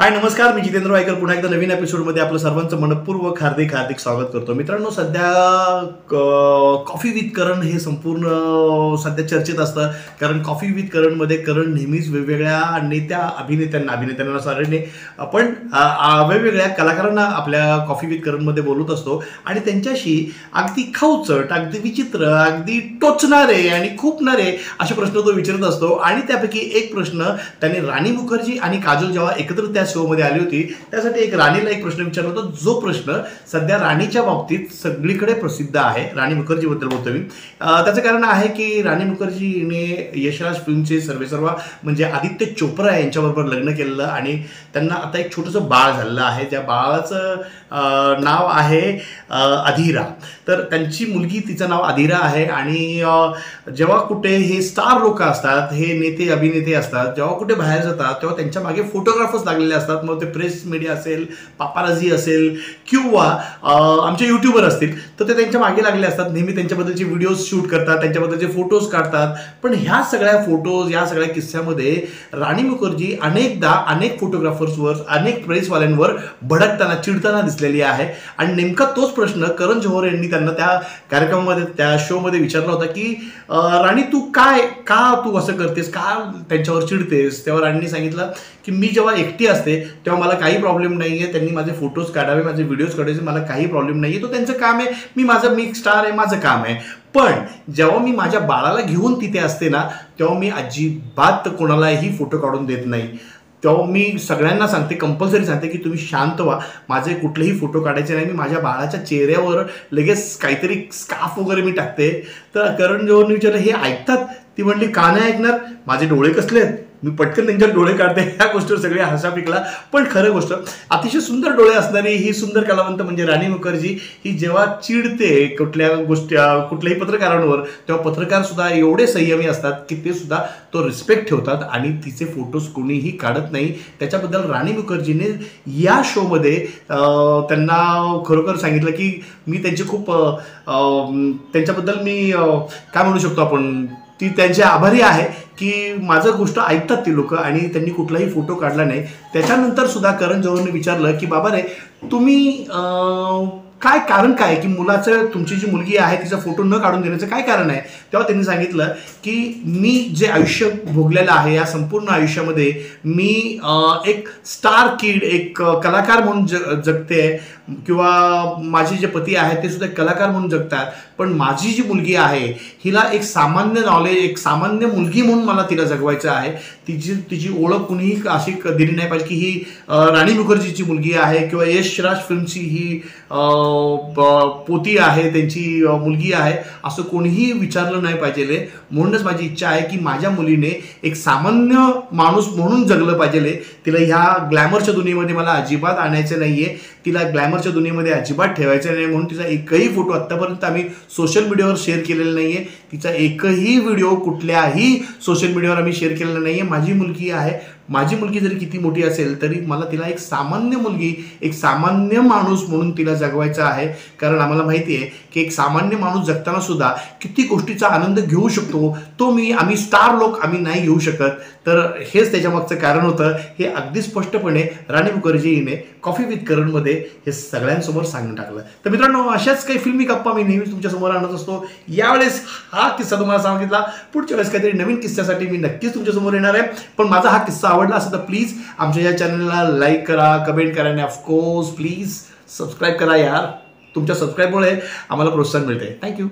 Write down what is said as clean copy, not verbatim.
हाय नमस्कार, मी जितेंद्र वायकर पुन्हा एकदा नवीन एपिसोडमध्ये आपलं सर्वांचं मनपूर्वक हार्दिक हार्दिक स्वागत करतो. मित्रांनो, सध्या कॉफी विथ करण हे संपूर्ण सध्या चर्चेत असतं. कारण कॉफी विथ करणमध्ये करण नेहमीच वेगवेगळ्या अभिनेत्यांना सारे आपण वेगवेगळ्या कलाकारांना आपल्या कॉफी विथ करणमध्ये बोलत असतो आणि त्यांच्याशी अगदी खवचट, अगदी विचित्र, अगदी टोचणारे आणि खूपणारे असे प्रश्न तो विचारत असतो. आणि त्यापैकी एक प्रश्न त्याने राणी मुखर्जी आणि काजोल जेव्हा एकत्र त्या शोमध्ये आली होती त्यासाठी एक राणीला एक प्रश्न विचारला होता, जो प्रश्न सध्या राणीच्या बाबतीत सगळीकडे प्रसिद्ध आहे. राणी मुखर्जी बद्दल बोलतो मी. त्याचं कारण आहे की राणी मुखर्जीने यशराज फिल्मचे सर्वेसर्वा म्हणजे आदित्य चोप्रा यांच्याबरोबर लग्न केलेलं आणि त्यांना आता एक छोटंसं बाळ झालेलं आहे. ज्या बाळाचं नाव आहे अधीरा. तर त्यांची मुलगी, तिचं नाव अधीरा आहे. आणि जेव्हा कुठे हे स्टार लोक असतात, हे नेते अभिनेते असतात, जेव्हा कुठे बाहेर जातात तेव्हा त्यांच्या मागे फोटोग्राफर्स लागलेले असतात. मग ते प्रेस मीडिया असेल, पापाराझी असेल किंवा आमचे युट्यूबर असतील, तर ते त्यांच्या मागे लागले असतात. नेहमी त्यांच्याबद्दलचे व्हिडिओज शूट करतात, त्यांच्याबद्दलचे फोटोज काढतात. पण ह्या सगळ्या फोटोज, या सगळ्या किस्स्यामध्ये राणी मुखर्जी अनेकदा अनेक फोटोग्राफर्सवर, अनेक प्रेसवाल्यांवर भडकताना, चिडताना दिसलेली आहे. आणि नेमका तोच प्रश्न करण जोहर यांनी त्यांना त्या कार्यक्रमामध्ये, त्या शोमध्ये विचारला होता की राणी तू का तू असं करतेस, का त्यांच्यावर चिडतेस. तेव्हा राणीने सांगितलं की मी जेव्हा एकटी असते तेव्हा मला काही प्रॉब्लेम नाही आहे, त्यांनी माझे फोटोज काढावे, माझे व्हिडिओज काढायचे, मला काही प्रॉब्लेम नाही आहे, तो त्यांचं काम आहे, मी स्टार आहे, माझं काम आहे. पण जेव्हा मी माझ्या बाळाला घेऊन तिथे असते ना, तेव्हा मी अजिबात कोणालाही फोटो काढून देत नाही. तेव्हा मी सगळ्यांना सांगते, कंपल्सरी सांगते की तुम्ही शांत व्हा, माझे कुठलेही फोटो काढायचे नाही. मी माझ्या बाळाच्या चेहऱ्यावर लगेच काहीतरी स्कार्फ वगैरे मी टाकते. तर करण जोहरने विचारलं, हे ऐकतात? ती म्हणली, का नाही ऐकणार, माझे डोळे कसले आहेत, मी पटकन त्यांच्यावर डोळे काढते. ह्या गोष्टीवर सगळे हसा पिकला. पण खरं गोष्ट, अतिशय सुंदर डोळे असणारी ही सुंदर कलावंत म्हणजे राणी मुखर्जी, ही जेव्हा चिडते कुठल्याही पत्रकारांवर, तेव्हा पत्रकार सुद्धा एवढे संयमी असतात की ते सुद्धा तो रिस्पेक्ट ठेवतात आणि तिचे फोटोज कोणीही काढत नाही. त्याच्याबद्दल राणी मुखर्जीने या शोमध्ये त्यांना खरोखर सांगितलं की मी त्यांची खूप त्यांच्याबद्दल मी काय म्हणू शकतो आपण, ती त्यांचे आभारी आहे की माझं गोष्ट ऐकतात ती लोक आणि त्यांनी कुठलाही फोटो काढला नाही. त्याच्यानंतर सुद्धा करण जोहरने विचारलं की बाबा रे, तुम्ही काय कारण काय की मुलाचं, तुमची जी मुलगी आहे तिचा फोटो न काढून देण्याचं काय कारण आहे. तेव्हा त्यांनी सांगितलं की मी जे आयुष्य भोगलेलं आहे, या संपूर्ण आयुष्यामध्ये मी एक स्टार किड, एक कलाकार म्हणून जगते किंवा माझे जे पती आहेत ते सुद्धा कलाकार म्हणून जगतात. पण माझी जी मुलगी आहे हिला एक सामान्य नॉलेज, एक सामान्य मुलगी म्हणून मला तिला जगवायचं आहे. तिची ओळख कुणीही अशी दिली नाही पाहिजे की ही राणी मुखर्जीची मुलगी आहे किंवा यशराज फिल्मची ही पोती आहे, त्यांची मुलगी आहे, असं कोणीही विचारलं नाही पाहिजे. म्हणूनच माझी इच्छा आहे की माझ्या मुलीने एक सामान्य माणूस म्हणून जगलं पाहिजे. तिला ह्या ग्लॅमरच्या दुनियेमध्ये मला अजिबात आणायचं नाहीये, तिला ग्लॅमरच्या दुनियेमध्ये अजिबात ठेवायचं नाही. म्हणून तिचा एकही फोटो आत्तापर्यंत आम्ही सोशल मीडियावर शेअर केलेला नाहीये. तिचा एकही व्हिडिओ कुठल्याही सोशल मीडियावर आम्ही शेअर केलेला नाहीये. माझी मुलगी आहे, माझी मुलगी जरी किती मोठी असेल तरी मला तिला एक सामान्य मुलगी, एक सामान्य माणूस म्हणून तिला जगवायचं आहे. कारण आम्हाला माहिती आहे की एक सामान्य माणूस जगताना सुद्धा किती गोष्टीचा आनंद घेऊ शकतो, तो आम्ही स्टार लोक आम्ही नाही घेऊ शकत. तर हेच त्याच्यामागचं कारण होतं. हे अगदी स्पष्टपणे राणी मुखर्जी हिने कॉफी विथ करणमध्ये हे सगळ्यांसमोर सांगून टाकलं. तर मित्रांनो, अशाच काही फिल्मी गप्पा मी नेहमीच तुमच्यासमोर आणत असतो. यावेळेस हा किस्सा तुम्हाला सांगितला, पुढच्या वेळेस काहीतरी नवीन किस्स्यासाठी मी नक्कीच तुमच्यासमोर येणार आहे. पण माझा हा किस्सा आवडला असेल तर प्लीज आमच्या या चॅनलला लाईक करा, कमेंट करा आणि ऑफकोर्स प्लीज सबस्क्राईब करा यार. तुमच्या सबस्क्राईबमुळे आम्हाला प्रोत्साहन मिळते. थँक्यू.